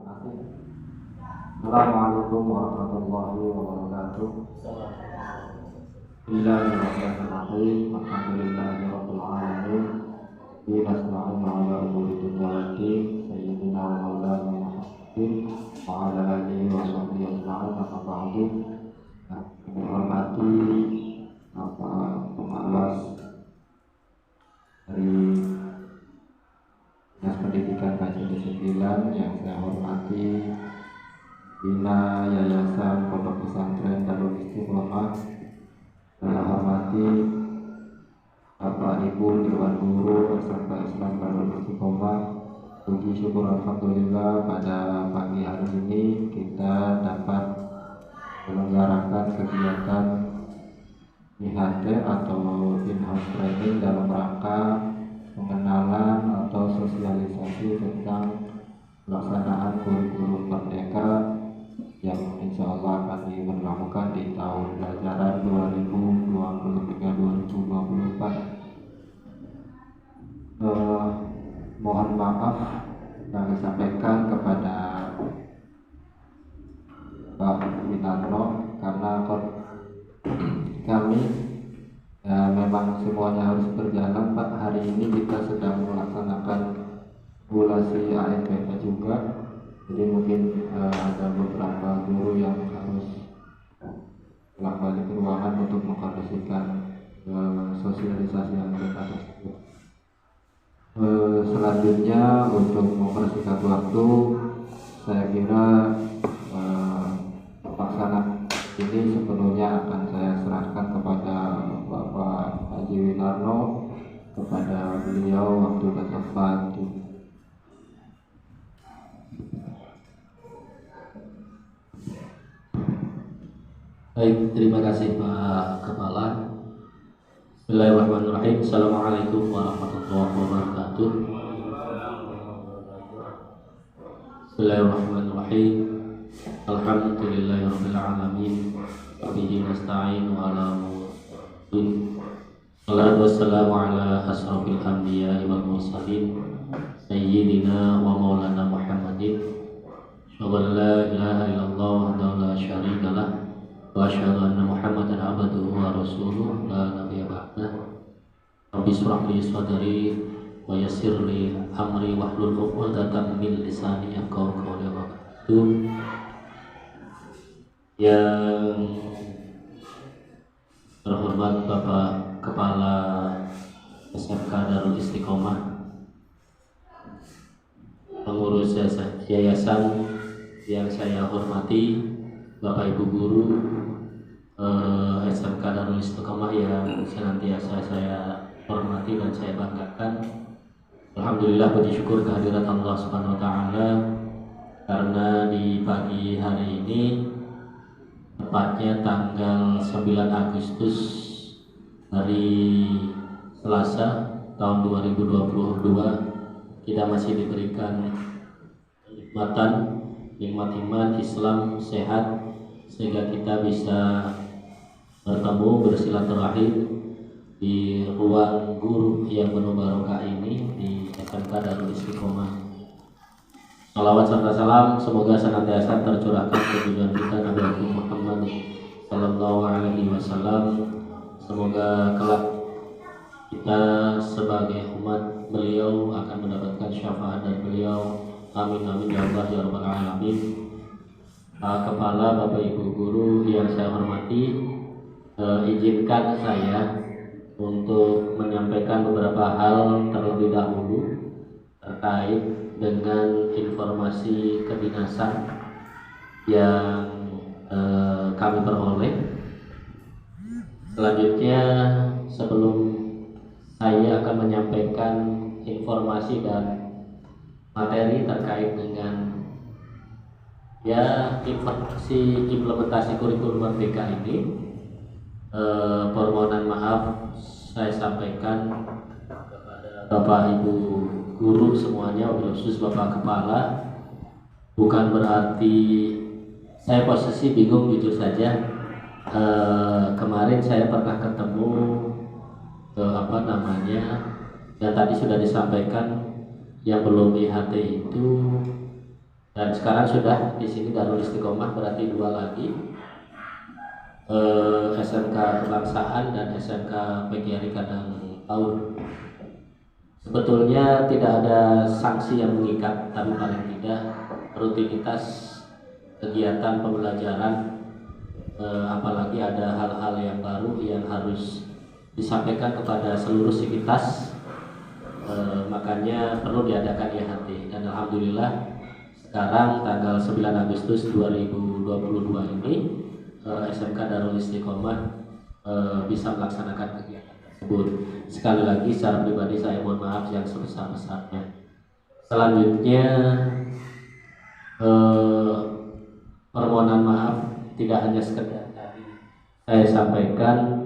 Assalamualaikum warahmatullahi wabarakatuh. Bismillahirrahmanirrahim. Alhamdulillahirabbil alamin. Bismillahirrahmanirrahim. Ala umuri dunya waddin. Sayyidina wa maulana Muhammadin wa ala alihi wa sahbihi ajma'in. Amma ba'du. Kami hormati pengawas dari Dinas Pendidikan Kajian Sembilan yang saya hormati, Bina Yayasan Pondok Pesantren Darul Istiqomah. Saya hormati Bapak Ibu Dewan Guru serta Islam Darul Istiqomah. Puji syukur alhamdulillah pada pagi hari ini kita dapat menyelenggarakan kegiatan IHT atau in-house training dalam rangka pengenalan atau sosialisasi tentang pelaksanaan kurikulum merdeka yang insya Allah akan diberlakukan di tahun pelajaran 2023-2024. Mohon maaf kami sampaikan kepada Pak Winarno karena kami memang semuanya harus berjalan Pak. Hari ini kita sedang melaksanakan simulasi ANPK juga, jadi mungkin ada beberapa guru yang harus pulang balik ke ruangan untuk mengkondisikan sosialisasi yang kita tersebut. Selanjutnya untuk mempersingkat waktu, saya kira pelaksanaan ini sepenuhnya akan saya serahkan kepada Bapak Haji Winarno, kepada beliau waktu dan tempat. Baik, terima kasih Pak Kepala. Bismillahirrahmanirrahim. Assalamualaikum warahmatullahi wabarakatuh. Bismillahirrahmanirrahim. Alhamdulillahirabbil alamin. Wa bihi nasta'in wa ala umuri. Wassalatu wassalamu ala asrofil anbiya'i wal mursalin sayyidina wa maulana Muhammadin. Asyhadu an la ilaha illallah wahdahu la syarika lah wa asyhadu anna Muhammadan abduhu wa rasuluh la nabiyya ba'dah. Rabbi shrah li sadri wa yassir li amri wahlul 'uqdatam min lisani yafqahu qawli. Yang terhormat Bapak Kepala SMK Darul Istiqomah, pengurus yayasan yang saya hormati, Bapak Ibu Guru SMK Darul Istiqomah yang senantiasa saya hormati dan saya banggakan. Alhamdulillah, puji syukur kehadirat Allah Subhanahu wa taala karena di pagi hari ini, tepatnya tanggal 9 Agustus hari Selasa tahun 2022, kita masih diberikan nikmat iman Islam sehat sehingga kita bisa bertemu bersilaturahim di ruang guru yang penuh barokah ini di SMK Darul Istiqomah. Salawat serta salam semoga senantiasa tercurahkan ke junjungan kita Nabi Muhammad sallallahu alaihi wasallam. Semoga kelak kita sebagai umat beliau akan mendapatkan syafaat dari beliau. Amin amin ya Allah ya rabbal alamin. Pak Kepala, Bapak Ibu Guru yang saya hormati, izinkan saya untuk menyampaikan beberapa hal terlebih dahulu terkait dengan informasi kedinasan yang kami peroleh. Selanjutnya, sebelum saya akan menyampaikan informasi dan materi terkait dengan implementasi kurikulum merdeka ini, permohonan maaf saya sampaikan kepada Bapak Ibu Guru semuanya, khusus Bapak Kepala. Bukan berarti saya posisi bingung, jujur saja. Kemarin saya pernah ketemu dan tadi sudah disampaikan yang belum IHT itu Dan sekarang sudah di sini Darul Istiqomah berarti 2 lagi, SMK Kebangsaan dan SMK PGRI Kadang Taur. Sebetulnya tidak ada sanksi yang mengikat, tapi paling tidak rutinitas kegiatan pembelajaran, apalagi ada hal-hal yang baru yang harus disampaikan kepada seluruh sivitas, makanya perlu diadakan IHT. Dan alhamdulillah sekarang tanggal 9 Agustus 2022 ini SMK Darul Istiqomah bisa melaksanakan kegiatan tersebut. Sekali lagi secara pribadi saya mohon maaf yang sebesar-besarnya. Selanjutnya permohonan maaf tidak hanya sekedar tadi saya sampaikan,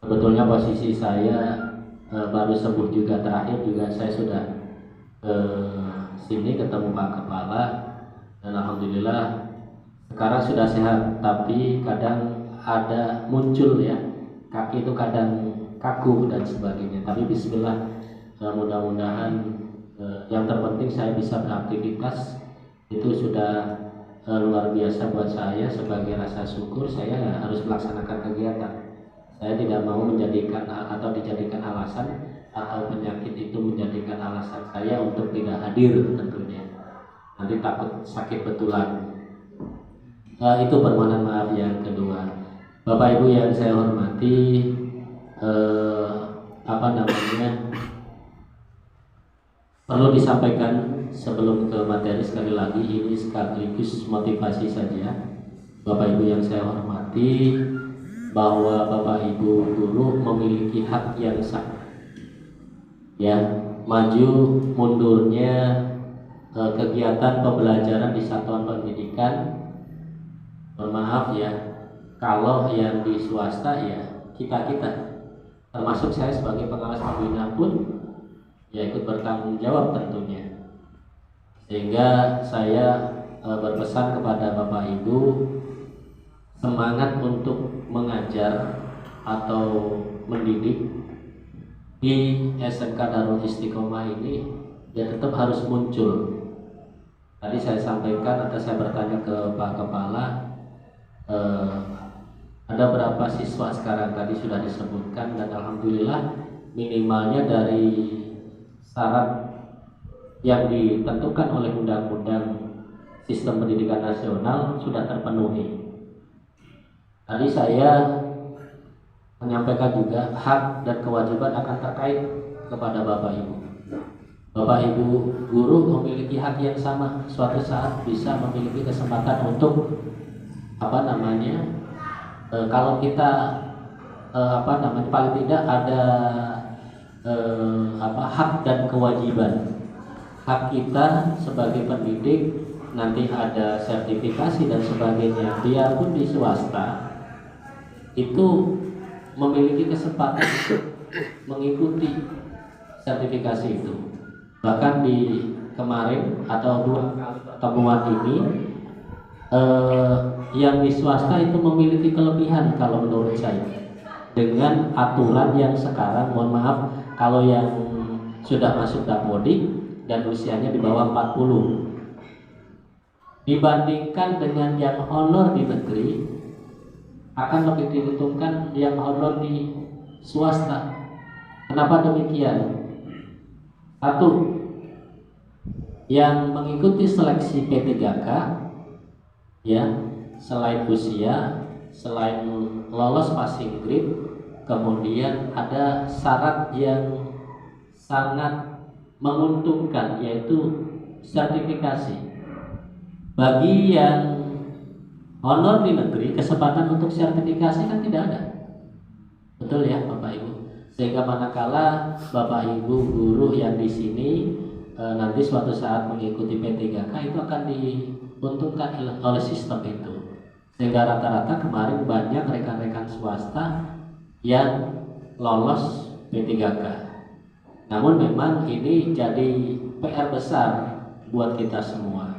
sebetulnya posisi saya baru sembuh juga, terakhir juga saya sudah sini ketemu Pak Kepala dan alhamdulillah sekarang sudah sehat, tapi kadang ada muncul ya, kaki itu kadang kaku dan sebagainya, tapi bismillah, mudah-mudahan yang terpenting saya bisa beraktivitas, itu sudah luar biasa buat saya. Sebagai rasa syukur saya harus melaksanakan kegiatan. Saya tidak mau menjadikan atau dijadikan alasan atau penyakit itu menjadikan alasan saya untuk tidak hadir tentunya. Nanti takut sakit betulan. Itu permohonan maaf yang kedua. Bapak Ibu yang saya hormati, perlu disampaikan sebelum ke materi, sekali lagi ini sekaligus motivasi saja. Bapak Ibu yang saya hormati, bahwa Bapak Ibu guru memiliki hak yang sama. Ya, maju mundurnya kegiatan pembelajaran di satuan pendidikan, mohon maaf ya, kalau yang di swasta ya kita termasuk saya sebagai pengawas pembina pun ya ikut bertanggung jawab tentunya. Sehingga saya berpesan kepada Bapak Ibu, semangat untuk mengajar atau mendidik di SMK Darul Istiqomah ini ya tetap harus muncul. Tadi saya sampaikan atau saya bertanya ke Pak Kepala, ada berapa siswa sekarang, tadi sudah disebutkan, dan alhamdulillah minimalnya dari syarat yang ditentukan oleh Undang-Undang Sistem Pendidikan Nasional sudah terpenuhi. Tadi saya menyampaikan juga hak dan kewajiban akan terkait kepada Bapak Ibu. Bapak Ibu guru memiliki hak yang sama, suatu saat bisa memiliki kesempatan untuk kalau kita paling tidak ada hak dan kewajiban. Hak kita sebagai pendidik nanti ada sertifikasi dan sebagainya, biarpun di swasta itu memiliki kesempatan mengikuti sertifikasi itu. Bahkan di kemarin atau 2 kali pertemuan ini, yang di swasta itu memiliki kelebihan kalau menurut saya dengan aturan yang sekarang, mohon maaf kalau yang sudah masuk dapodik dan usianya di bawah 40 dibandingkan dengan yang honor di negeri, akan lebih diuntungkan yang honor di swasta. Kenapa demikian? Satu, yang mengikuti seleksi P3K ya, selain usia, selain lolos passing grade, kemudian ada syarat yang sangat menguntungkan, yaitu sertifikasi. Bagi yang honor di negeri, kesempatan untuk sertifikasi kan tidak ada. Betul ya Bapak Ibu? Sehingga manakala Bapak Ibu guru yang di sini nanti suatu saat mengikuti P3K, itu akan diuntungkan oleh sistem itu. Sehingga rata-rata kemarin banyak rekan-rekan swasta yang lolos P3K. Namun memang ini jadi PR besar buat kita semua.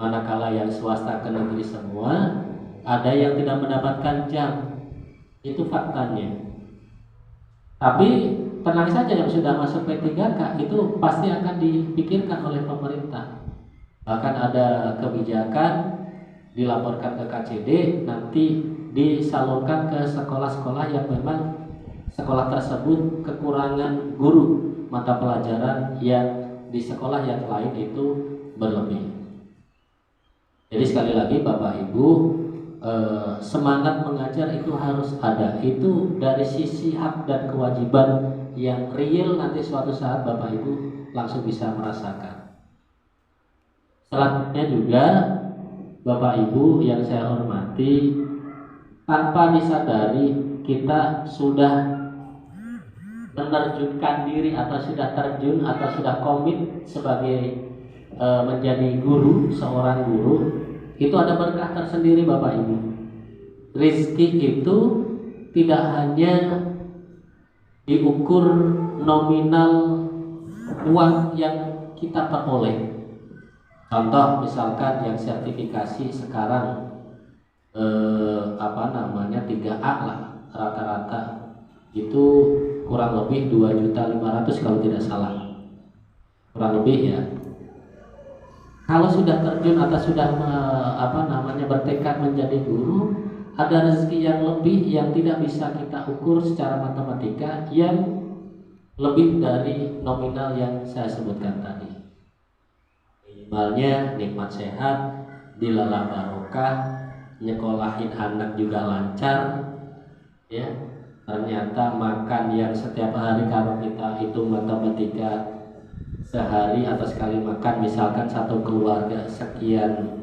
Manakala yang swasta ke negeri semua, ada yang tidak mendapatkan jam. Itu faktanya. Tapi tenang saja, yang sudah masuk P3K itu pasti akan dipikirkan oleh pemerintah. Bahkan ada kebijakan dilaporkan ke KCD, nanti disalurkan ke sekolah-sekolah yang memang sekolah tersebut kekurangan guru mata pelajaran yang di sekolah yang lain itu berlebih. Jadi sekali lagi Bapak Ibu, semangat mengajar itu harus ada. Itu dari sisi hak dan kewajiban yang real, nanti suatu saat Bapak Ibu langsung bisa merasakan. Selanjutnya juga Bapak Ibu yang saya hormati, tanpa disadari kita sudah menerjunkan diri atau sudah terjun atau sudah komit sebagai menjadi guru, seorang guru. Itu ada berkah tersendiri Bapak Ibu. Rizki itu tidak hanya diukur nominal uang yang kita peroleh. Contoh misalkan yang sertifikasi sekarang 3A lah rata-rata itu kurang lebih 2.500.000 kalau tidak salah, kurang lebih ya. Kalau sudah terjun atau sudah bertekad menjadi guru, ada rezeki yang lebih yang tidak bisa kita ukur secara matematika, yang lebih dari nominal yang saya sebutkan tadi. Minimalnya nikmat sehat, dilalah barokah, nyekolahin anak juga lancar, ya. Ternyata makan yang setiap hari kalau kita hitung matematika sehari atau sekali makan misalkan satu keluarga sekian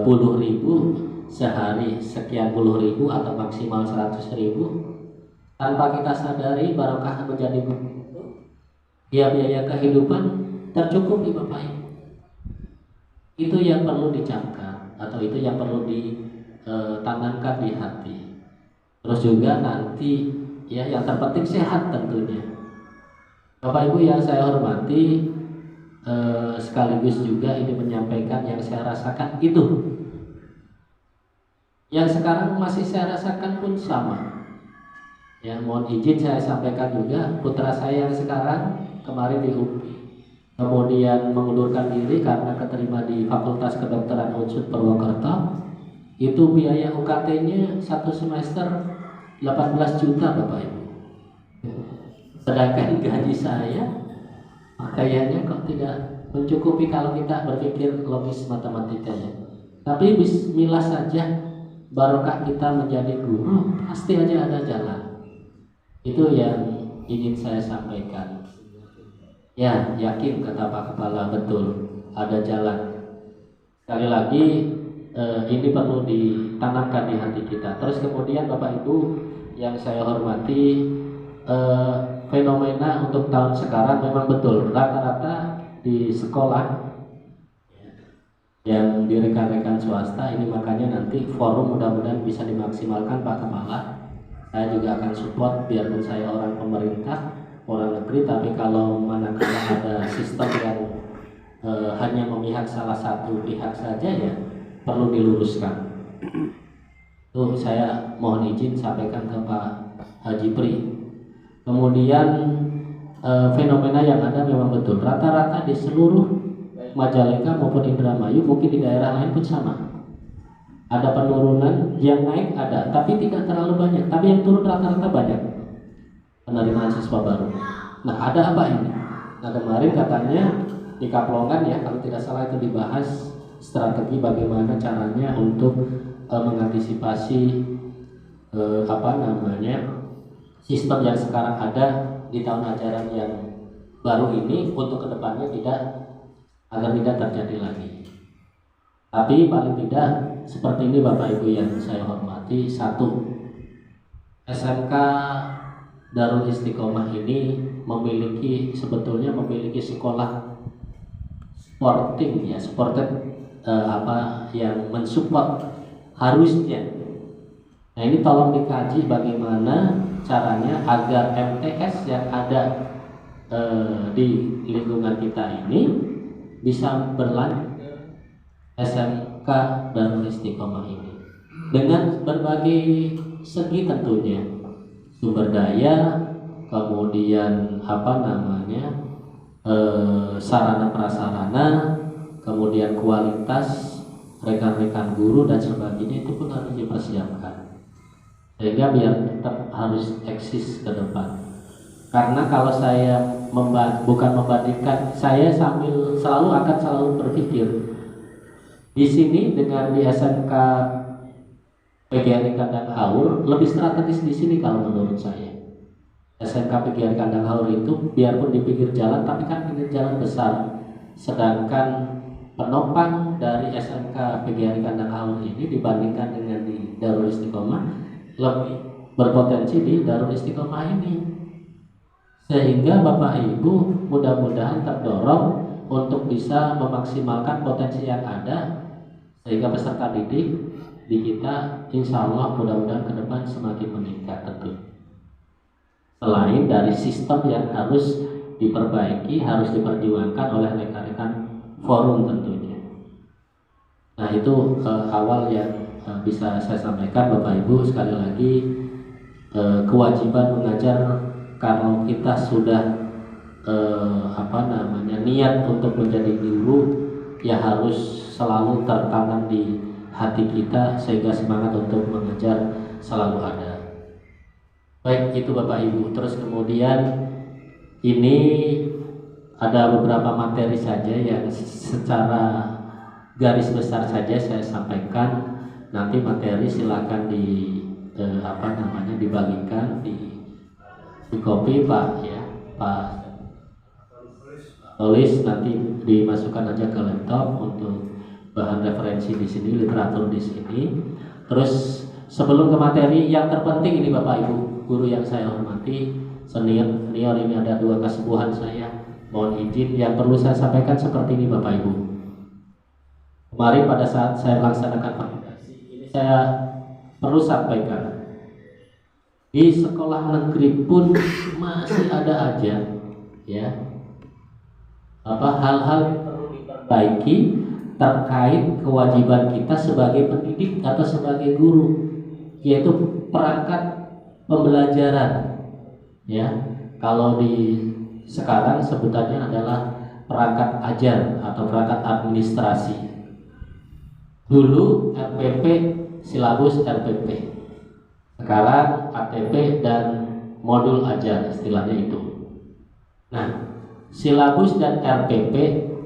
puluh ribu, sehari sekian puluh ribu atau maksimal 100.000, tanpa kita sadari barokah menjadi biaya kehidupan tercukupi Bapak Ibu. Itu yang perlu dicamkan atau itu yang perlu ditanamkan di hati. Terus juga nanti ya yang terpenting sehat tentunya. Bapak Ibu yang saya hormati, sekaligus juga ini menyampaikan yang saya rasakan itu. Yang sekarang masih saya rasakan pun sama. Ya, mohon izin saya sampaikan juga, putra saya yang sekarang kemarin di UPI, kemudian mengundurkan diri karena keterima di Fakultas Kedokteran UNSUD Purwokerto. Itu biaya UKT-nya satu semester 18 juta Bapak Ibu. Sedangkan gaji saya kayaknya kok tidak mencukupi kalau kita berpikir logis matematikanya. Tapi bismillah saja, barokah kita menjadi guru, pasti aja ada jalan. Itu yang ingin saya sampaikan. Ya, yakin kata Pak Kepala, betul ada jalan. Sekali lagi ini perlu ditanamkan di hati kita. Terus kemudian Bapak Ibu yang saya hormati, fenomena untuk tahun sekarang memang betul rata-rata di sekolah yang di rekan-rekan swasta ini, makanya nanti forum mudah-mudahan bisa dimaksimalkan Pak Kepala. Saya juga akan support, biarpun saya orang pemerintah, orang negeri, tapi kalau manakala ada sistem yang hanya memihak salah satu pihak saja, ya perlu diluruskan. Itu saya mohon izin sampaikan ke Pak Haji Pri. Kemudian fenomena yang ada memang betul rata-rata di seluruh Majalengka maupun Indramayu, mungkin di daerah lain pun sama. Ada penurunan, yang naik ada, tapi tidak terlalu banyak. Tapi yang turun rata-rata banyak penerimaan siswa baru. Nah, ada apa ini? Nah, kemarin katanya di Kaplongan ya, kalau tidak salah itu dibahas strategi bagaimana caranya untuk mengantisipasi sistem yang sekarang ada di tahun ajaran yang baru ini untuk kedepannya agar tidak terjadi lagi. Tapi paling tidak seperti ini Bapak Ibu yang saya hormati, satu, SMK Darul Istiqomah ini sebetulnya memiliki sekolah sporting ya, yang mensupport harusnya. Nah, ini tolong dikaji bagaimana caranya agar MTS yang ada di lingkungan kita ini bisa berlanjut SMK Darul Istiqomah ini dengan berbagai segi tentunya, sumber daya, kemudian sarana prasarana, kemudian kualitas rekan-rekan guru dan sebagainya itu pun harus dipersiapkan sehingga biar tetap harus eksis ke depan. Karena kalau saya bukan membandingkan, saya akan selalu berpikir di sini dengan di SMK PGRI Kandang Haur lebih strategis di sini kalau menurut saya. SMK PGRI Kandang Haur itu biarpun di pinggir jalan tapi kan pinggir jalan besar, sedangkan penopang dari SMK PGRI Kandang Haur ini dibandingkan dengan di Darul Istiqomah lebih berpotensi di Darul Istiqomah ini. Sehingga Bapak Ibu mudah-mudahan terdorong untuk bisa memaksimalkan potensi yang ada sehingga peserta didik di kita insya Allah mudah-mudahan ke depan semakin meningkat tentu. Selain dari sistem yang harus diperbaiki, harus diperjuangkan oleh rekan-rekan forum tentunya. Nah itu awal yang bisa saya sampaikan Bapak Ibu. Sekali lagi kewajiban mengajar kalau kita sudah niat untuk menjadi guru ya harus selalu tertanam di hati kita sehingga semangat untuk mengajar selalu ada. Baik itu Bapak Ibu. Terus kemudian ini ada beberapa materi saja yang secara garis besar saja saya sampaikan. Nanti materi silakan dibagikan di copy Pak ya, Pak tulis nanti dimasukkan aja ke laptop untuk bahan referensi di sini, literatur di sini. Terus sebelum ke materi yang terpenting ini Bapak Ibu guru yang saya hormati, senior ini ada 2 kesepuhan saya. Mohon izin yang perlu saya sampaikan seperti ini Bapak Ibu. Kemarin pada saat saya melaksanakan validasi ini saya perlu sampaikan. Di sekolah negeri pun masih ada aja ya hal-hal yang perlu diperbaiki terkait kewajiban kita sebagai pendidik atau sebagai guru, yaitu perangkat pembelajaran ya. Kalau di sekarang sebutannya adalah perangkat ajar atau perangkat administrasi. Dulu RPP, silabus RPP. Sekarang ATP dan modul ajar istilahnya itu. Nah, silabus dan RPP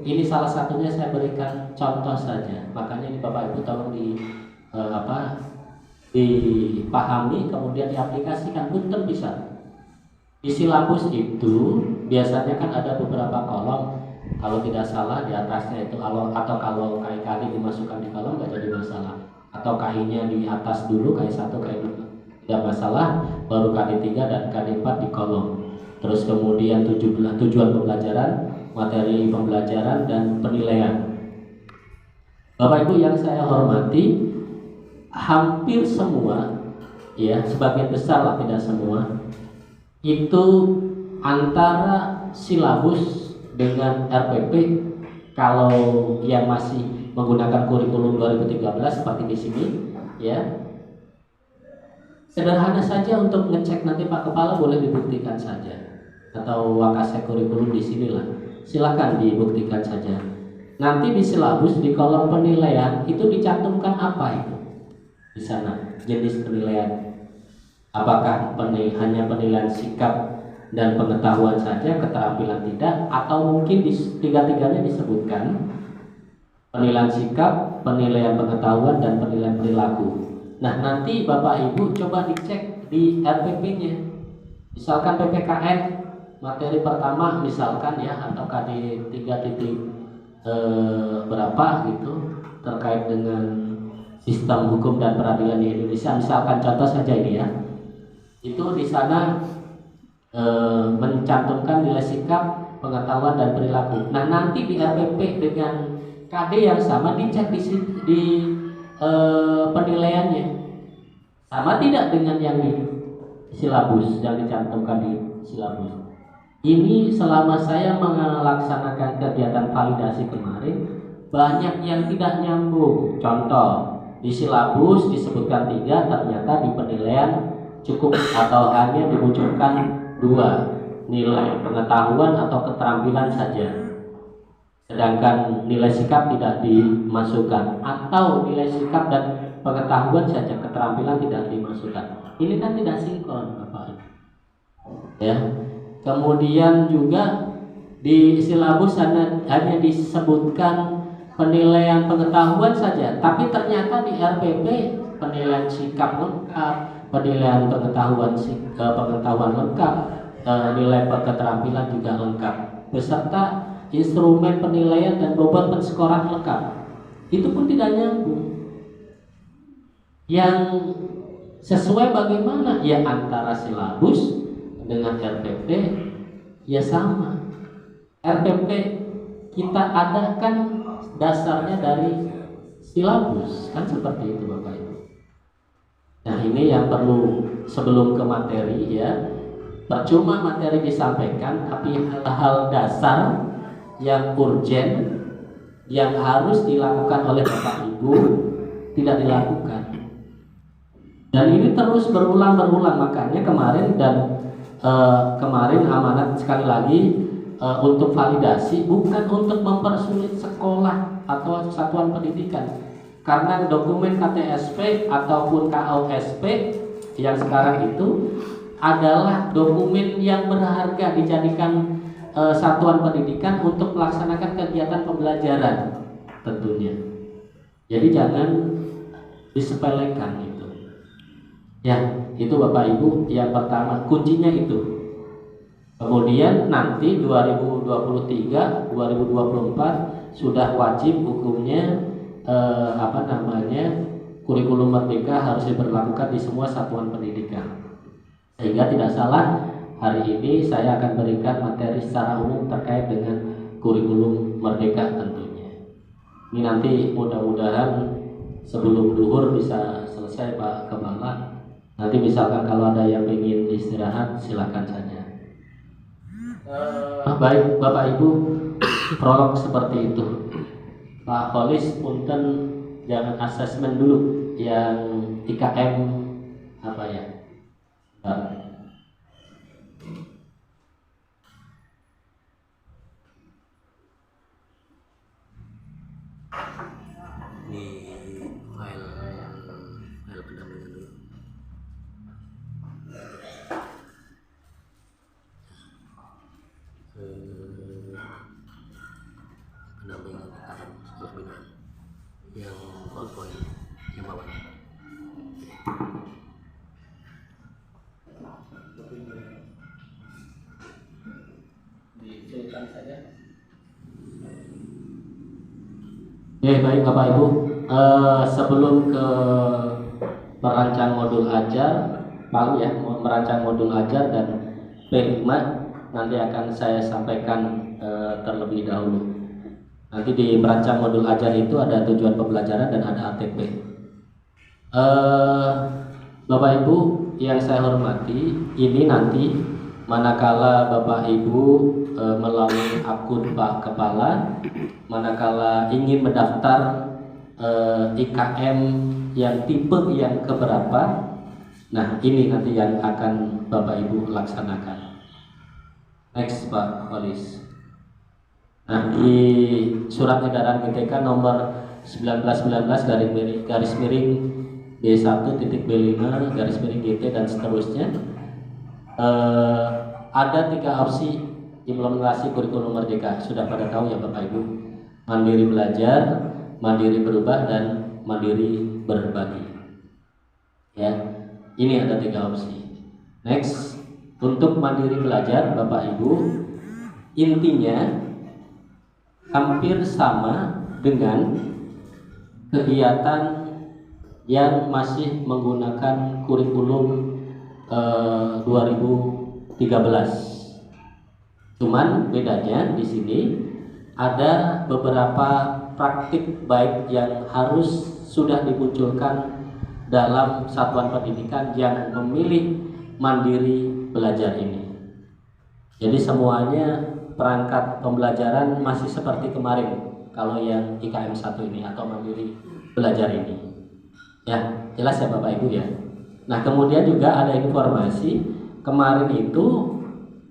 ini salah satunya saya berikan contoh saja. Makanya ini Bapak Ibu tolong dipahami kemudian diaplikasikan. Punten bisa. Di silabus itu biasanya kan ada beberapa kolom. Kalau tidak salah di atasnya itu atau kalau kali-kali dimasukkan di kolom nggak jadi masalah. Atau KI-nya di atas dulu, KI1, KI2 tidak masalah, baru KD3 dan KD4 di kolom. Terus kemudian tujuan pembelajaran, materi pembelajaran dan penilaian. Bapak Ibu yang saya hormati, hampir semua ya, sebagian besar lah tidak semua, itu antara silabus dengan RPP. Kalau yang masih menggunakan kurikulum 2013 seperti di sini ya, sederhana saja untuk ngecek. Nanti Pak Kepala boleh dibuktikan saja, atau Wakasek kurikulum di sinilah, silakan dibuktikan saja. Nanti di silabus di kolom penilaian itu dicantumkan apa itu di sana, jenis penilaian. Apakah hanya penilaian sikap dan pengetahuan saja, keterampilan tidak, atau mungkin di tiga-tiganya disebutkan penilaian sikap, penilaian pengetahuan dan penilaian perilaku. Nah, nanti Bapak Ibu coba dicek di RPP-nya. Misalkan PPKN materi pertama misalkan ya, atau KD 3 berapa gitu terkait dengan sistem hukum dan peradilan di Indonesia. Misalkan contoh saja ini ya. Itu di sana mencantumkan nilai sikap, pengetahuan dan perilaku. Nah, nanti di RPP dengan KD yang sama dicek di penilaiannya sama tidak dengan yang di silabus, yang dicantumkan di silabus. Ini selama saya melaksanakan kegiatan validasi kemarin, banyak yang tidak nyambung. Contoh, di silabus disebutkan 3, ternyata di penilaian cukup atau hanya dimunculkan 2, nilai pengetahuan atau keterampilan saja. sedangkan nilai sikap tidak dimasukkan, atau nilai sikap dan pengetahuan saja, keterampilan tidak dimasukkan. Ini kan tidak sinkron, Bapak. Ya. Kemudian juga di silabus hanya disebutkan penilaian pengetahuan saja, tapi ternyata di RPP penilaian sikap lengkap, penilaian pengetahuan lengkap, nilai keterampilan juga lengkap, beserta instrumen penilaian dan bobot penskoran lengkap. Itu pun tidak nyambung. Yang sesuai bagaimana? Ya antara silabus dengan RPP ya sama. RPP kita adakan dasarnya dari silabus, kan seperti itu Bapak Ibu. Nah ini yang perlu sebelum ke materi ya. Percuma materi disampaikan, tapi hal-hal dasar yang urgen yang harus dilakukan oleh Bapak Ibu tidak dilakukan. Dan ini terus berulang, makanya kemarin amanat sekali lagi untuk validasi, bukan untuk mempersulit sekolah atau satuan pendidikan. Karena dokumen KTSP ataupun KOSP yang sekarang itu adalah dokumen yang berharga dijadikan satuan pendidikan untuk melaksanakan kegiatan pembelajaran tentunya. Jadi jangan disepelekan itu. Ya, itu Bapak Ibu yang pertama, kuncinya itu. Kemudian nanti 2023, 2024 sudah wajib hukumnya kurikulum merdeka harus diberlakukan di semua satuan pendidikan. Sehingga tidak salah, hari ini saya akan berikan materi secara umum terkait dengan kurikulum merdeka tentunya. Ini nanti mudah-mudahan sebelum duhur bisa selesai Pak Kepala. Nanti misalkan kalau ada yang ingin istirahat silakan saja. Baik Bapak Ibu, prolog seperti itu. Pak Kholis punten jangan asesmen dulu yang IKM apa ya? Ini file pendampingan dulu. Pendampingan pembinaan yang PowerPoint yang bawah. Dicilkan saja. Baik Bapak Ibu, sebelum ke merancang modul ajar, merancang modul ajar dan P5 nanti akan saya sampaikan terlebih dahulu. Nanti di merancang modul ajar itu ada tujuan pembelajaran dan ada ATP. Bapak Ibu yang saya hormati, ini nanti manakala Bapak Ibu melalui akun Pak Kepala, manakala ingin mendaftar IKM yang tipe yang keberapa, nah ini nanti yang akan Bapak Ibu laksanakan. Next Pak Kholis. Nah di surat edaran GTK nomor 1919 garis miring B1.B5 garis miring GT dan seterusnya, ada 3 opsi implementasi kurikulum merdeka. Sudah pada tahu ya Bapak Ibu, mandiri belajar, mandiri berubah, dan mandiri berbagi. Ya, ini ada 3 opsi. Next, untuk mandiri belajar Bapak Ibu, intinya hampir sama dengan kegiatan yang masih menggunakan kurikulum 2013. Cuman bedanya di sini ada beberapa praktik baik yang harus sudah dimunculkan dalam satuan pendidikan yang memilih mandiri belajar ini. Jadi semuanya perangkat pembelajaran masih seperti kemarin kalau yang IKM 1 ini atau mandiri belajar ini. Ya, jelas ya Bapak Ibu ya. Nah, kemudian juga ada informasi kemarin itu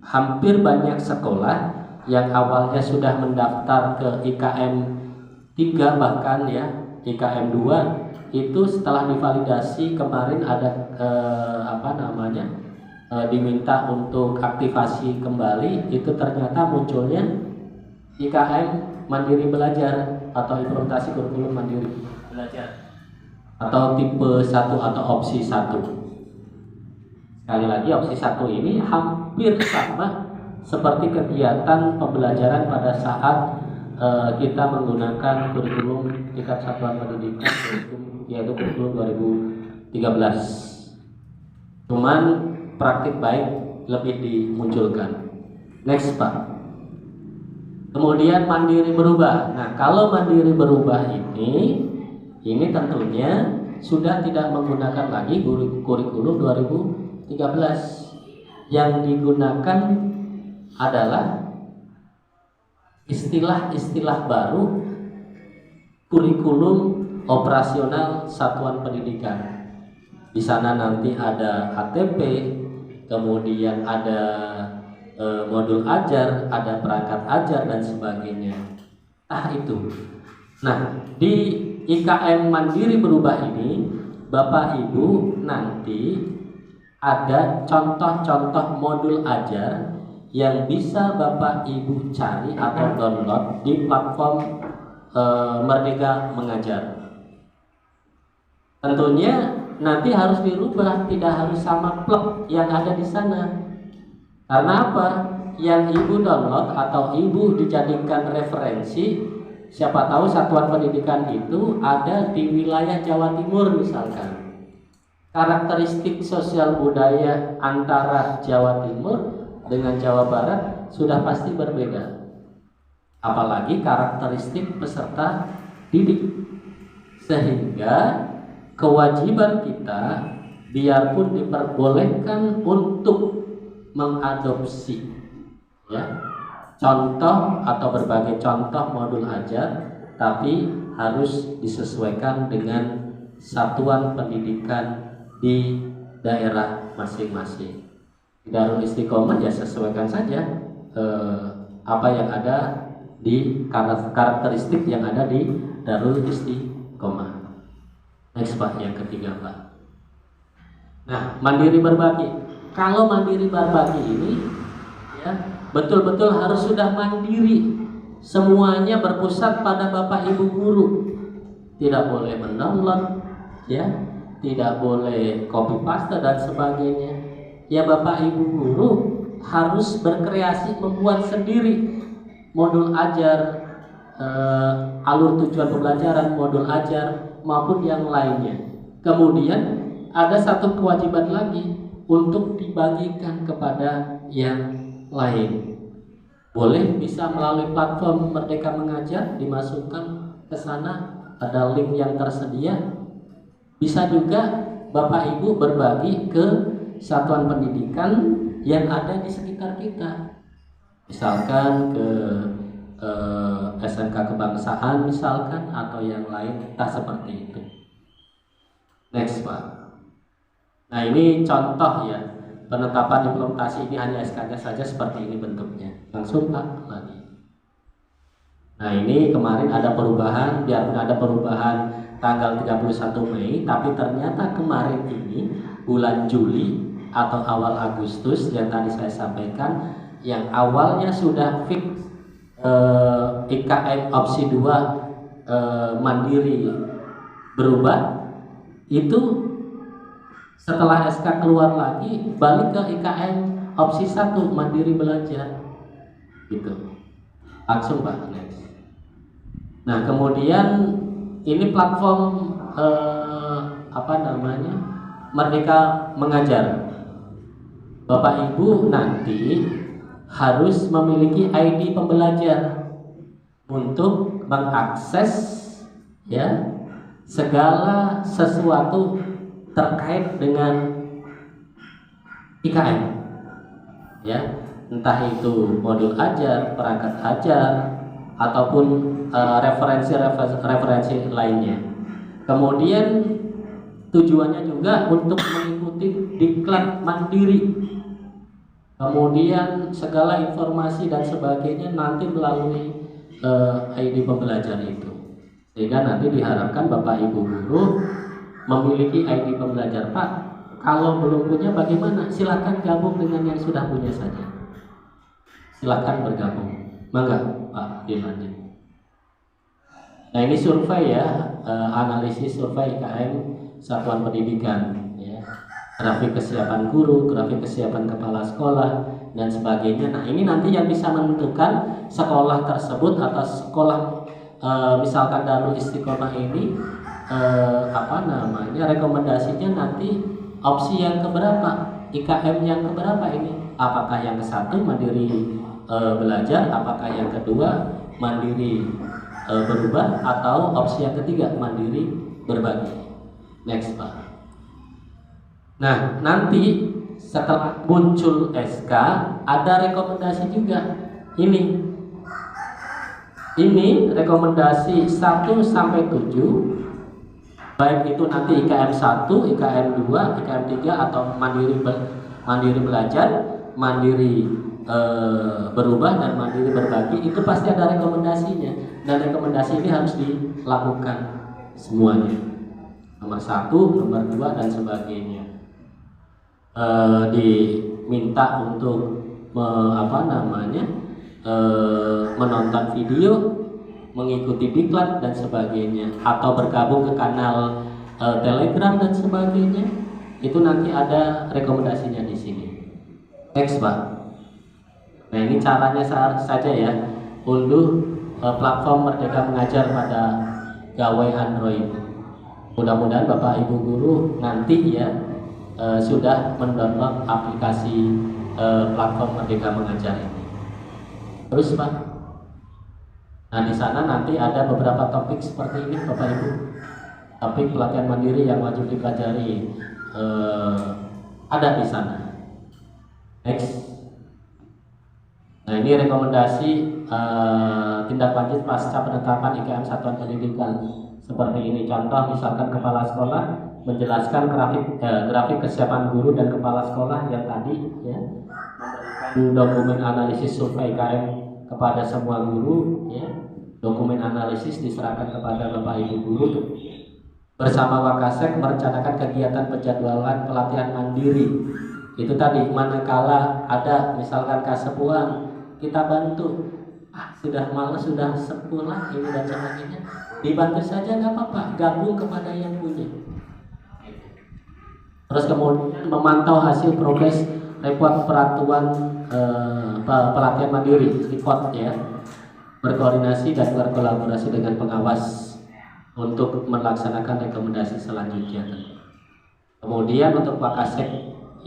hampir banyak sekolah yang awalnya sudah mendaftar ke IKM 3 bahkan ya, IKM 2 itu setelah divalidasi kemarin ada diminta untuk aktivasi kembali, itu ternyata munculnya IKM Mandiri Belajar atau implementasi kurikulum Mandiri Belajar atau tipe 1 atau opsi 1. Sekali lagi, opsi 1 ini hampir sama seperti kegiatan pembelajaran pada saat kita menggunakan kurikulum tingkat satuan pendidikan yaitu kurikulum 2013. Cuman praktik baik lebih dimunculkan. Next Pak. Kemudian mandiri berubah. Nah, kalau mandiri berubah ini tentunya sudah tidak menggunakan lagi kurikulum 2013. Yang digunakan adalah istilah-istilah baru kurikulum operasional satuan pendidikan. Di sana nanti ada HTP, kemudian ada modul ajar, ada perangkat ajar dan sebagainya. Itu. Nah, di IKM Mandiri Berubah ini, Bapak Ibu nanti ada contoh-contoh modul ajar yang bisa Bapak Ibu cari atau download di platform Merdeka Mengajar. Tentunya nanti harus dirubah, tidak harus sama plug yang ada di sana. Karena apa? Yang Ibu download atau Ibu dijadikan referensi, siapa tahu satuan pendidikan itu ada di wilayah Jawa Timur misalkan. Karakteristik sosial budaya antara Jawa Timur dengan Jawa Barat sudah pasti berbeda. Apalagi karakteristik peserta didik. Sehingga kewajiban kita, biarpun diperbolehkan untuk mengadopsi ya contoh atau berbagai contoh modul ajar, tapi harus disesuaikan dengan satuan pendidikan di daerah masing-masing. Di Darul Istiqomah ya sesuaikan saja apa yang ada di karakteristik yang ada di Darul Istiqomah. Next Pak, yang ketiga Pak. Nah, mandiri berbagi. Kalau mandiri berbagi ini ya betul-betul harus sudah mandiri. Semuanya berpusat pada Bapak Ibu guru. Tidak boleh mendownload ya, tidak boleh copy paste dan sebagainya. Ya Bapak Ibu guru harus berkreasi, membuat sendiri modul ajar, alur tujuan pembelajaran, modul ajar maupun yang lainnya. Kemudian ada satu kewajiban lagi untuk dibagikan kepada yang lain. Boleh bisa melalui platform Merdeka Mengajar, dimasukkan ke sana, ada link yang tersedia. Bisa juga Bapak Ibu berbagi ke satuan pendidikan yang ada di sekitar kita. Misalkan ke SMK kebangsaan misalkan, atau yang lain, entah seperti itu. Next Pak. Nah, ini contoh ya, penetapan implementasi ini hanya SK-nya saja seperti ini bentuknya. Langsung Pak lagi. Nah, ini kemarin ada perubahan, biarpun ada perubahan tanggal 31 Mei, tapi ternyata kemarin ini bulan Juli atau awal Agustus yang tadi saya sampaikan, yang awalnya sudah fix IKM opsi 2 mandiri berubah, itu setelah SK keluar lagi balik ke IKM opsi 1 mandiri belajar gitu. Langsung Pak, next. Nah, kemudian ini platform Merdeka Mengajar. Bapak Ibu nanti harus memiliki ID pembelajar untuk mengakses ya segala sesuatu terkait dengan IKM ya, entah itu modul ajar, perangkat ajar ataupun referensi lainnya. Kemudian tujuannya juga untuk mengikuti diklat mandiri. kemudian segala informasi dan sebagainya nanti melalui ID pembelajar itu. Sehingga nanti diharapkan Bapak Ibu guru memiliki ID pembelajar. Pak, kalau belum punya bagaimana? Silakan gabung dengan yang sudah punya saja. Silakan bergabung. Mangga Pak, dilanjut. Nah ini survei ya, analisis survei IKM Satuan Pendidikan ya. Grafik kesiapan guru, grafik kesiapan kepala sekolah dan sebagainya. Nah ini nanti yang bisa menentukan sekolah tersebut atau sekolah misalkan Darul Istiqomah ini rekomendasinya nanti opsi yang keberapa, IKM yang keberapa ini? Apakah yang ke-1 mandiri belajar, apakah yang kedua mandiri berubah, atau opsi yang ketiga mandiri berbagi. Next Pak. Nah nanti setelah muncul SK ada rekomendasi juga. Ini rekomendasi 1 sampai 7, baik itu nanti IKM 1, IKM 2, IKM 3 atau mandiri belajar, mandiri berubah dan mandiri berbagi, itu pasti ada rekomendasinya, dan rekomendasi ini harus dilakukan semuanya. Nomor 1, nomor 2 dan sebagainya. Diminta untuk menonton video, mengikuti diklat dan sebagainya, atau bergabung ke kanal Telegram dan sebagainya. Itu nanti ada rekomendasinya di sini. Next Pak. Nah ini caranya saja ya, unduh platform Merdeka Mengajar pada gawai Android. Mudah-mudahan Bapak Ibu guru nanti ya sudah mendownload aplikasi platform Merdeka Mengajar ini. Terus Pak. Nah di sana nanti ada beberapa topik seperti ini Bapak Ibu. Topik pelatihan mandiri yang wajib dipelajari ada di sana. Next. Nah ini rekomendasi tindak lanjut pasca penetapan IKM Satuan Pendidikan seperti ini. Contoh misalkan kepala sekolah menjelaskan grafik kesiapan guru dan kepala sekolah yang tadi ya, memberikan dokumen analisis survei IKM kepada semua guru ya. Dokumen analisis diserahkan kepada Bapak Ibu guru. Bersama Wakasek merencanakan kegiatan penjadwalan pelatihan mandiri. Itu tadi, manakala ada misalkan kasepuan, kita bantu. Sudah malas, sudah sepulang ini dan sebagainya, dibantu saja nggak apa-apa, gabung kepada yang punya. Terus kemudian memantau hasil progres report peraturan pelatihan mandiri, report ya, berkoordinasi dan berkolaborasi dengan pengawas untuk melaksanakan rekomendasi selanjutnya. Kemudian untuk Wakasek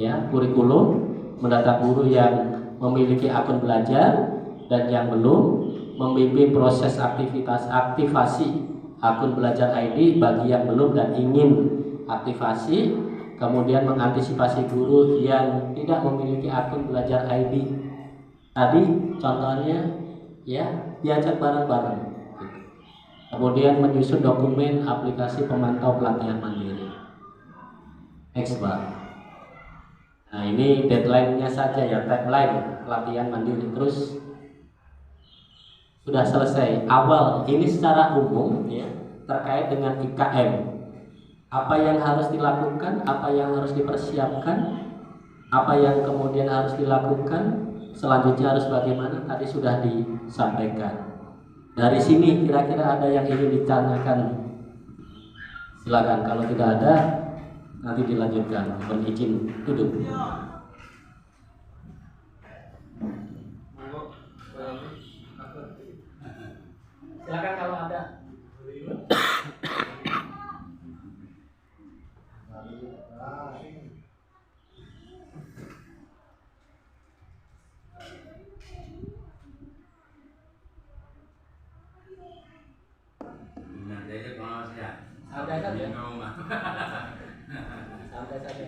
ya, kurikulum mendata guru yang memiliki akun belajar dan yang belum, membimbing proses aktivasi akun belajar ID bagi yang belum dan ingin aktivasi, kemudian mengantisipasi guru yang tidak memiliki akun belajar ID. Tadi contohnya ya, diajak bareng-bareng. Kemudian menyusun dokumen aplikasi pemantau pelatihan mandiri. Next Pak. Nah ini deadline-nya saja ya, tagline pelatihan mandiri. Terus sudah selesai. Awal ini secara umum ya, terkait dengan IKM. Apa yang harus dilakukan, apa yang harus dipersiapkan, apa yang kemudian harus dilakukan, selanjutnya harus bagaimana, tadi sudah disampaikan. Dari sini kira-kira ada yang ingin ditanyakan, silakan. Kalau tidak ada, nanti dilanjutkan. Mohon izin duduk. Silakan kalau ada. Santai saja. Santai saja.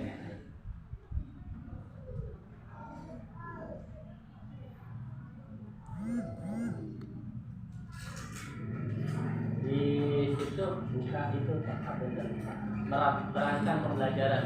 Di situ buka itu merancang pembelajaran.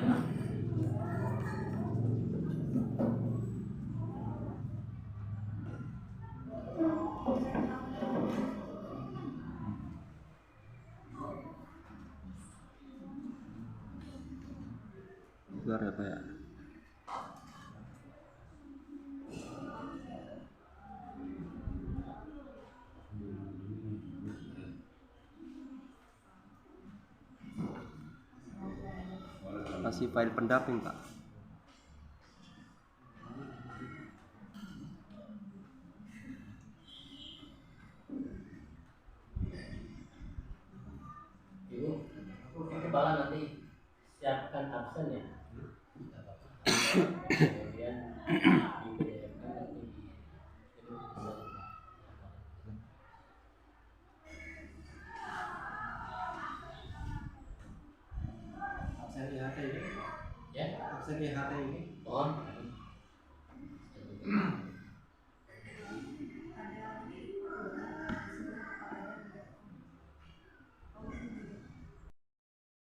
kasih file pendamping, Pak. Ibu, kepala nanti siapkan absen ya. Kemudian dibedakan nanti. Absen IHT ini? Ya. Absen IHT ini? Oh.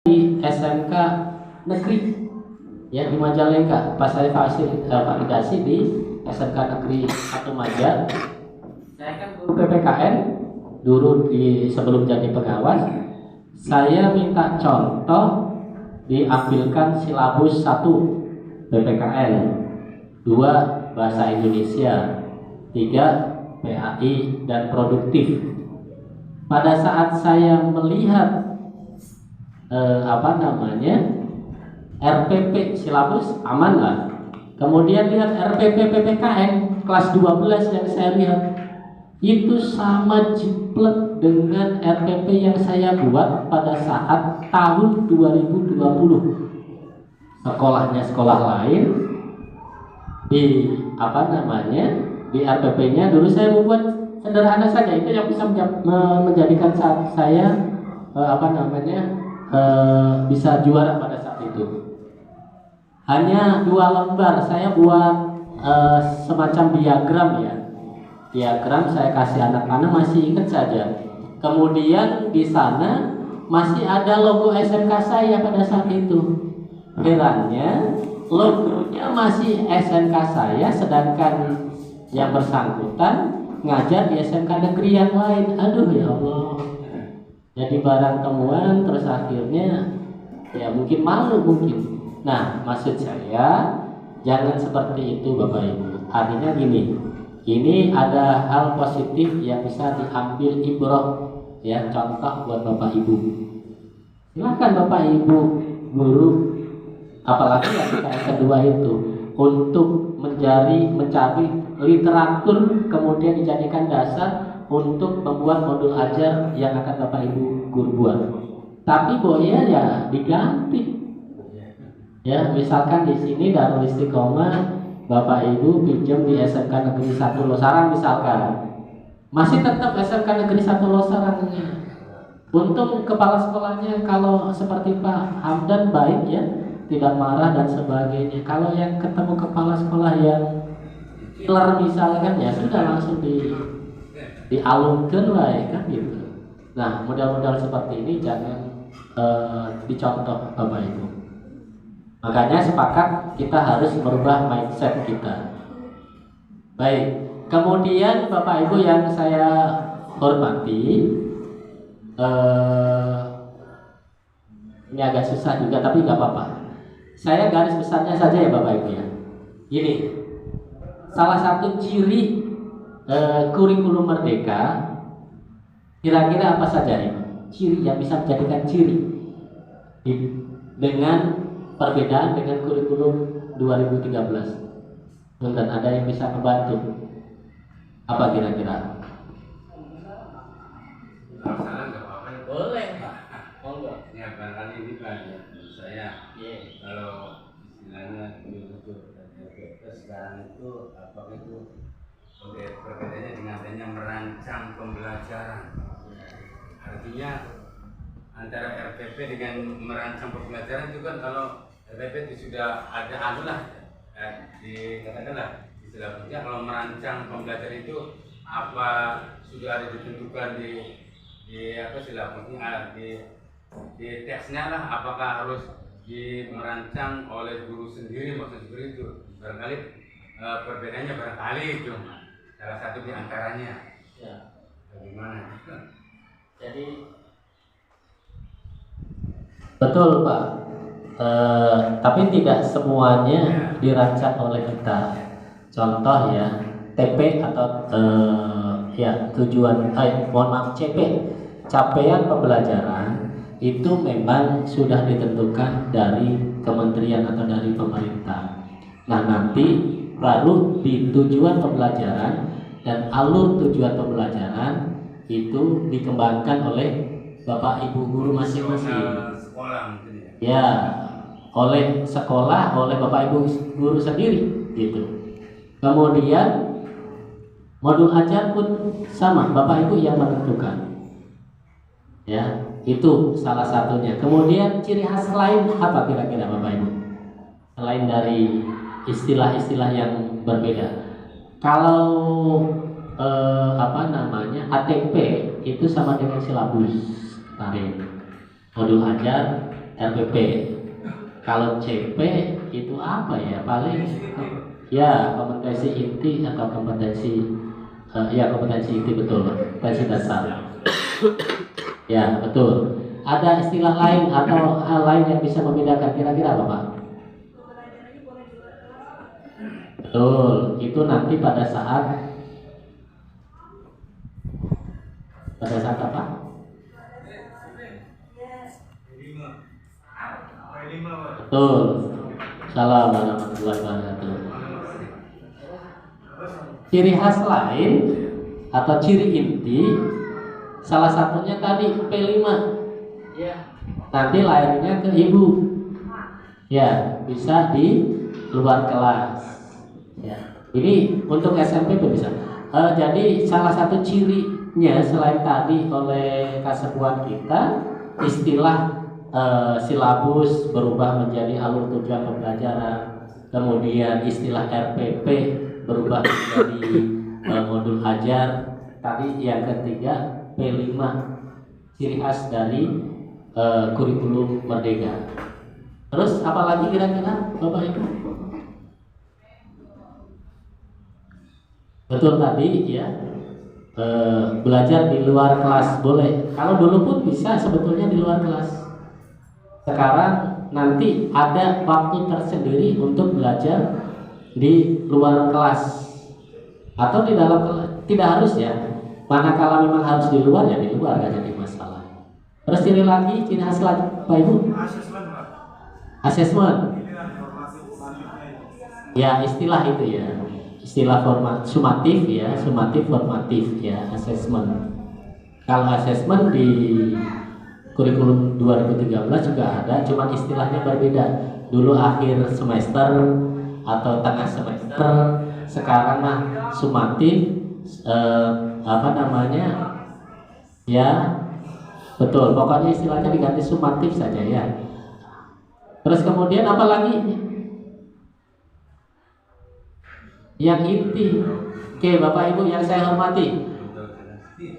Di SMK negeri ya di Majalengka, pas saya validasi di SMK negeri 1 Maja. Saya kan guru PPKN dulu sebelum jadi pengawas. Saya minta contoh diambilkan silabus 1 PPKN, 2 bahasa Indonesia, 3 PAI dan produktif. Pada saat saya melihat RPP silabus aman lah. Kemudian lihat RPP PPKN kelas 12 yang saya lihat itu sama jiplek dengan RPP yang saya buat pada saat tahun 2020. Sekolahnya sekolah lain, di di RPP-nya dulu saya membuat sederhana saja, itu yang bisa menjadikan saya bisa juara pada saat itu. Hanya 2 lembar saya buat semacam diagram ya. Diagram saya kasih anak-anak, masih ingat saja. Kemudian di sana masih ada logo SMK saya pada saat itu. Herannya logonya masih SMK saya, sedangkan yang bersangkutan ngajar di SMK negeri yang lain. Aduh ya Allah. Jadi barang temuan, terus akhirnya ya mungkin malu mungkin. Nah, maksud saya jangan seperti itu Bapak Ibu. Artinya gini, ini ada hal positif yang bisa diambil ibrah ya, contoh buat Bapak Ibu. Silakan Bapak Ibu guru, apalagi yang kedua itu, untuk mencari literatur kemudian dijadikan dasar untuk membuat modul ajar yang akan Bapak Ibu guru buat. Tapi boya ya diganti. Ya, misalkan di sini Darul Istiqomah Bapak Ibu pinjam di SMK Negeri 1 Losarang misalkan. Masih tetap SMK Negeri 1 Losarangnya. Untung kepala sekolahnya kalau seperti Pak Hamdan baik ya, tidak marah dan sebagainya. Kalau yang ketemu kepala sekolah yang killer misalkan ya sudah langsung dialungkan lah ya kan gitu. Nah, modal-modal seperti ini jangan dicontoh Bapak Ibu. Makanya sepakat kita harus merubah mindset kita. Baik, kemudian Bapak Ibu yang saya hormati, ini agak susah juga tapi nggak apa-apa. Saya garis besarnya saja ya Bapak Ibu ya. Gini, salah satu ciri kurikulum merdeka, kira-kira apa saja ini? Ciri yang bisa menjadikan ciri dengan perbedaan dengan kurikulum 2013. Dan ada yang bisa membantu? Apa kira-kira? Salah nggak apa-apa. Boleh Pak. Monggo. Ya barangkali ini Pak, ya, menurut saya kalau istilahnya betul sekarang itu apa itu perbedaannya dengan adanya merancang pembelajaran. Artinya antara RPP dengan merancang pembelajaran itu kan, kalau RPP itu sudah ada dikatakanlah istilah kerja, kalau merancang pembelajaran itu apa sudah ada ditentukan di teksnya lah, apakah harus merancang oleh guru sendiri, maksud seperti itu. Barangkali perbedaannya barangkali itu salah satu di antaranya. Ya. Bagaimana? Jadi betul Pak, tapi tidak semuanya dirancang oleh kita. Contoh ya, TP atau CP, capaian pembelajaran itu memang sudah ditentukan dari kementerian atau dari pemerintah. Nah, nanti baru di tujuan pembelajaran dan alur tujuan pembelajaran itu dikembangkan oleh Bapak Ibu guru masing-masing. Sekolah mungkin ya. Ya, oleh sekolah, oleh Bapak Ibu guru sendiri gitu. Kemudian modul ajar pun sama, Bapak Ibu yang menentukan. Ya, itu salah satunya. Kemudian ciri khas lain apa kira-kira Bapak Ibu? Selain dari istilah-istilah yang berbeda. Kalau ATP itu sama dengan silabus kemarin. Modul ajar RPP. Kalau CP itu apa ya? Paling ya kompetensi inti atau kompetensi kompetensi inti, betul, kompetensi dasar. Ya, betul. Ada istilah lain atau hal lain yang bisa membedakan kira-kira apa, Pak? Betul, itu nanti pada saat apa? Betul. Salam warahmatullahi wabarakatuh. Ciri khas lain atau ciri inti salah satunya tadi P5. Ya. Nanti lahirnya ke ibu. Ya, bisa di luar kelas. Ya. Ini untuk SMP pun bisa. Jadi salah satu cirinya selain tadi oleh kasepuan kita, istilah silabus berubah menjadi alur tujuan pembelajaran, kemudian istilah RPP berubah menjadi modul ajar. Tadi yang ketiga P5, ciri khas dari kurikulum Merdeka. Terus apalagi kira-kira Bapak Ibu? Betul tadi ya, belajar di luar kelas boleh. Kalau dulu pun bisa sebetulnya di luar kelas. Sekarang nanti ada waktu tersendiri untuk belajar di luar kelas atau di dalam kelas, tidak harus ya. Manakala memang harus di luar ya di luar, gak jadi masalah. Terus ciri lagi, ciri khas lagi Pak Ibu? Asesmen. Ya, istilah itu ya. Istilah sumatif ya, sumatif formatif ya, asesmen. Kalau asesmen di kurikulum 2013 juga ada, cuma istilahnya berbeda. Dulu akhir semester atau tengah semester, sekarang mah sumatif, ya betul, pokoknya istilahnya diganti sumatif saja ya. Terus kemudian apa lagi yang inti? Oke Bapak Ibu yang saya hormati,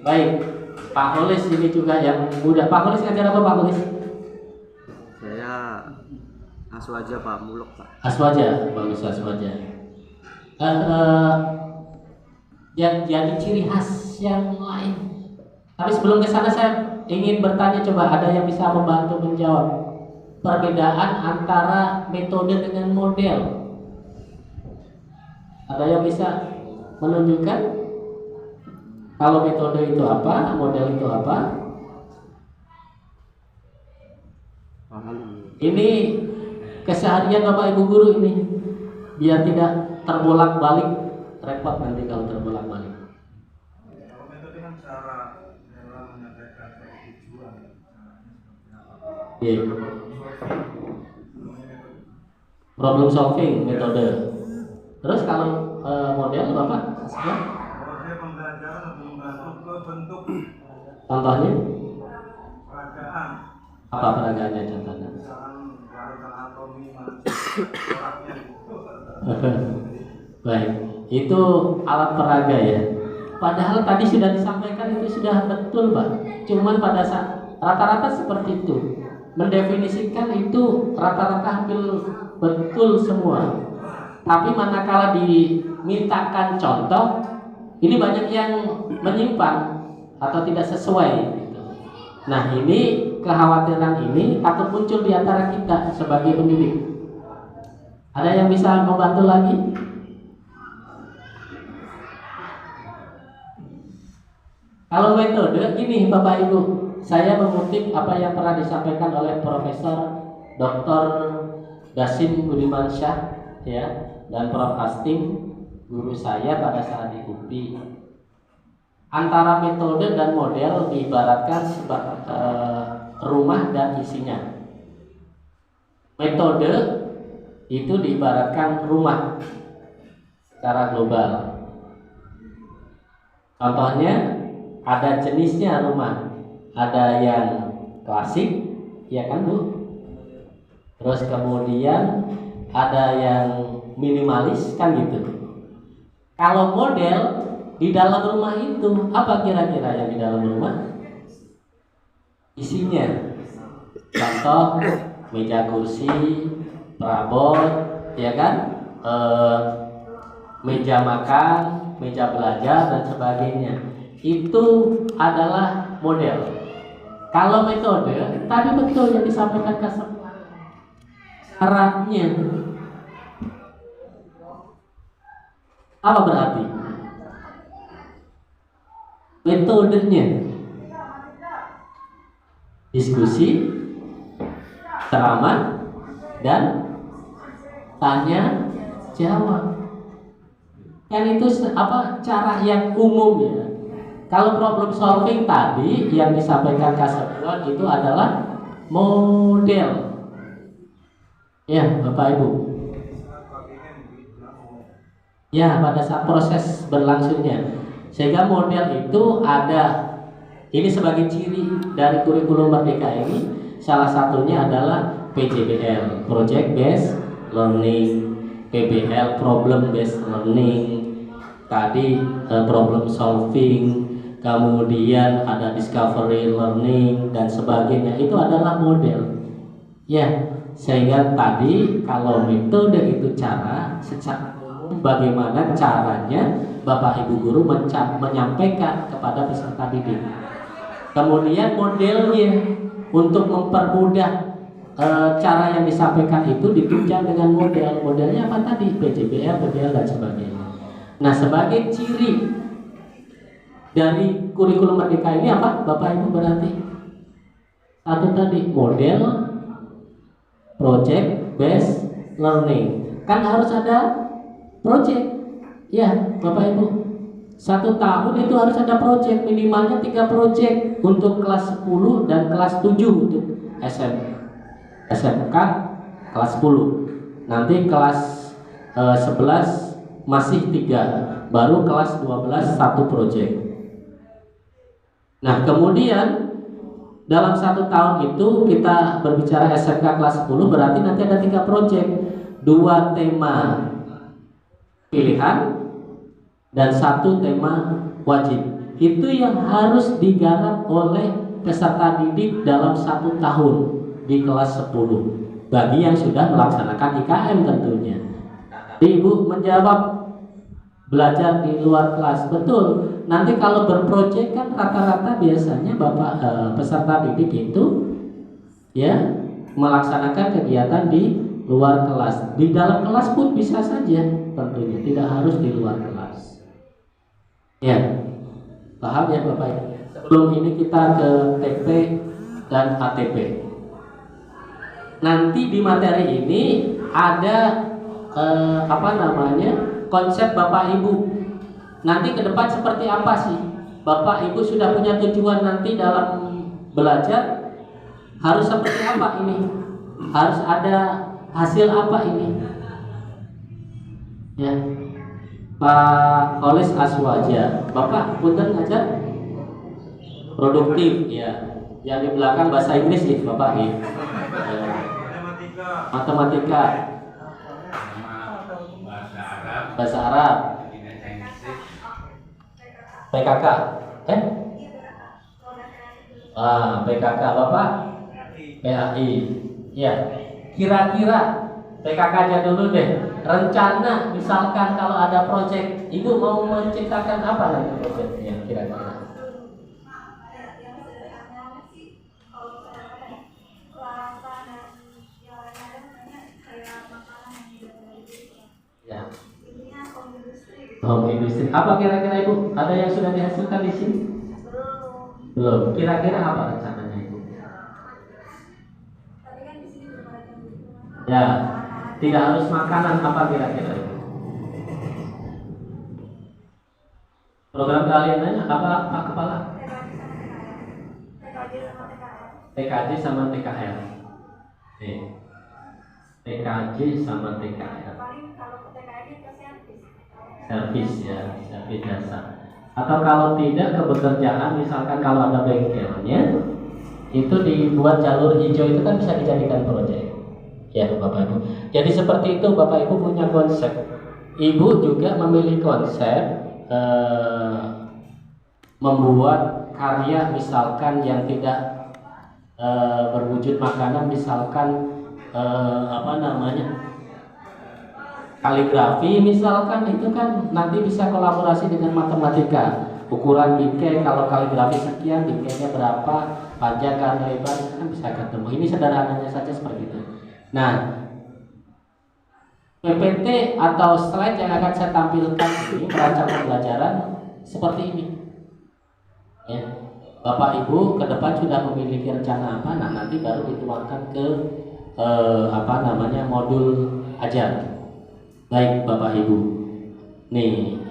baik Pak Holis ini juga yang muda. Pak Holis ngajar apa Pak Holis? Saya Aswaja Pak, Muluk Pak. Aswaja, bagus Aswaja. Yang jadi ciri khas yang lain. Tapi sebelum ke sana saya ingin bertanya, coba ada yang bisa membantu menjawab perbedaan antara metode dengan model. Ada yang bisa menunjukkan kalau metode itu apa, model itu apa? Ini keseharian Bapak Ibu guru ini, biar tidak terbolak-balik, repot nanti kalau terbolak-balik. Kalau metode kan cara dalam menyampaikan tujuan. Yeah. Problem solving metode. Terus kalau model Bapak? Proses pembelajaran untuk membantu ke bentuk Contohnya? peragaan. Apa peragaannya contohnya? Misalkan peragaan anatomi, coraknya gitu. Baik, itu alat peraga ya. Padahal tadi sudah disampaikan itu sudah betul Pak. Cuman pada saat rata-rata seperti itu, mendefinisikan itu rata-rata hampir betul semua. Tapi manakala dimintakan contoh, ini banyak yang menyimpang atau tidak sesuai. Nah ini kekhawatiran ini takut muncul di antara kita sebagai pendidik. Ada yang bisa membantu lagi? Kalau metode gini Bapak Ibu, saya mengutip apa yang pernah disampaikan oleh Profesor Dr. Dasim Budimansyah ya, dan Prof. Hastim, guru saya pada saat di UPI. Antara metode dan model diibaratkan rumah dan isinya. Metode itu diibaratkan rumah secara global. Contohnya ada jenisnya rumah, ada yang klasik, ya kan Bu? Terus kemudian ada yang minimalis, kan gitu. Kalau model di dalam rumah itu apa kira-kira yang di dalam rumah? Isinya. Contoh meja kursi, perabot, ya kan? Meja makan, meja belajar dan sebagainya. Itu adalah model. Kalau metode, tadi betul yang disampaikan Kasep. Caranya apa berarti? Metodenya diskusi, ceramah, dan tanya jawab. Kan itu apa cara yang umum ya. Kalau problem solving tadi yang disampaikan Kasepulon itu adalah model. Ya, Bapak Ibu. Ya, pada saat proses berlangsungnya. Sehingga model itu ada, ini sebagai ciri dari kurikulum Merdeka ini, salah satunya adalah PJBL, Project Based Learning, PBL, Problem Based Learning, tadi problem solving, kemudian ada discovery learning dan sebagainya. Itu adalah model. Ya, sehingga tadi kalau metode itu cara, secara umum bagaimana caranya Bapak Ibu guru menyampaikan kepada peserta didik. Kemudian modelnya untuk mempermudah cara yang disampaikan itu ditunjang dengan model. Modelnya apa tadi? PJBL, PBL dan sebagainya. Nah, sebagai ciri dari kurikulum Merdeka ini apa Bapak Ibu berarti? Satu tadi model, project based learning. Kan harus ada project. Ya, Bapak Ibu. 1 tahun itu harus ada project, minimalnya 3 project untuk kelas 10 dan kelas 7 untuk SMK kelas 10. Nanti kelas 11 masih 3, baru kelas 12 1 project. Nah, kemudian dalam 1 tahun itu kita berbicara SMK kelas 10, berarti nanti ada 3 project, 2 tema pilihan dan 1 tema wajib. Itu yang harus digarap oleh peserta didik dalam 1 tahun di kelas 10 bagi yang sudah melaksanakan IKM tentunya. Ibu menjawab belajar di luar kelas, betul. Nanti kalau berproyek kan rata-rata biasanya Bapak peserta didik itu ya melaksanakan kegiatan di luar kelas. Di dalam kelas pun bisa saja tentunya, tidak harus di luar kelas. Ya, paham ya Bapak Ibu? Sebelum ini kita ke TP dan ATP. Nanti di materi ini ada konsep Bapak Ibu. Nanti ke depan seperti apa sih? Bapak Ibu sudah punya tujuan nanti dalam belajar harus seperti apa ini? Harus ada hasil apa ini? Ya. Pak Kholis Aswaja, Bapak punten ngajar produktif ya. Yang di belakang bahasa Inggris nih Bapak nih. Matematika. Bahasa Arab. PKK. PKK Bapak? PAI. Ya. Kira-kira PKK aja dulu deh. Rencana misalkan kalau ada proyek, Ibu mau menciptakan apa nanti proyeknya kira-kira? Ya. Home industri. Apa kira-kira Ibu? Ada yang sudah dihasilkan di sini? Belum. Kira-kira apa rencananya Ibu? Ya. Tidak harus makanan, apa kira-kira itu? Program keahliannya apa Pak Kepala? TKJ sama TKR. TKJ sama TKR. Servis ya, servis jasa. Atau kalau tidak ke pekerjaan, misalkan kalau ada bengkelnya, itu dibuat jalur hijau, itu kan bisa dijadikan proyek. Ya Bapak Ibu. Jadi seperti itu Bapak Ibu punya konsep. Ibu juga memilih konsep membuat karya misalkan yang tidak berwujud makanan, misalkan kaligrafi misalkan, itu kan nanti bisa kolaborasi dengan matematika. Ukuran bingkai, kalau kaligrafi sekian, bingkainya berapa, panjang kan lebar, kan bisa ketemu. Ini sederhananya saja seperti itu. Nah, PPT atau slide yang akan saya tampilkan ini merancang pembelajaran seperti ini. Ya, Bapak Ibu ke depan sudah memiliki rencana apa? Nah, nanti baru dituangkan ke modul ajar. Baik Bapak Ibu. Nih,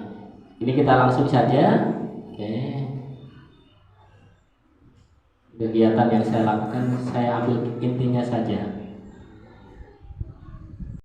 ini kita langsung saja. Oke. Kegiatan yang saya lakukan saya ambil intinya saja.